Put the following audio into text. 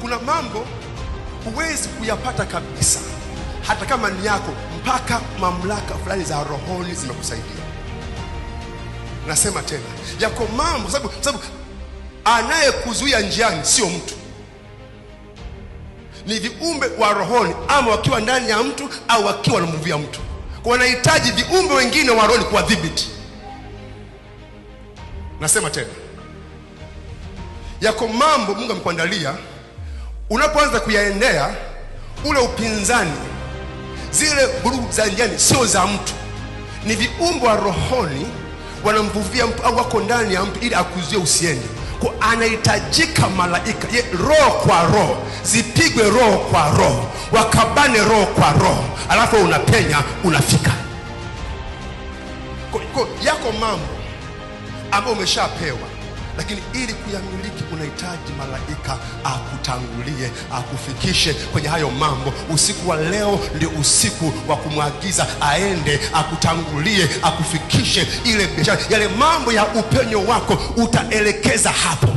kuna mambo huwezi kuyapata kabisa hata kama ni yako, mpaka mamlaka fulani za rohoni zimekusaidia. Nasema tena, yako mambo sababu anayekuzuia njiani sio mtu, ni viumbe wa rohoni, ama wakiwa ndani ya mtu au wakiwa wanamvia mtu. Kwa wanahitaji viumbe wengine wa rohoni kuwadhibiti. Nasema tena, yako mambo Mungu amekuandalia, unapoanza kuyaendea ule upinzani, zile vurugu za njiani sio za mtu, ni viumbe wa rohoni wanamvuvia mtu au wako ndani ya mtu ili akuzuie usiende. Kwa anahitajika malaika, roho kwa roho, zipigwe roho kwa roho, wakabane roho kwa roho, alafu unapenya unafika. Kwa yako mambo ambayo umeshapewa, lakini ili kuyamiliki unahitaji malaika akutangulie, akufikishe kwenye hayo mambo. Usiku wa leo ndio usiku wa kumwagiza aende, akutangulie, akufikishe ile biashara. Yale mambo ya upenyo wako utaelekeza hapo.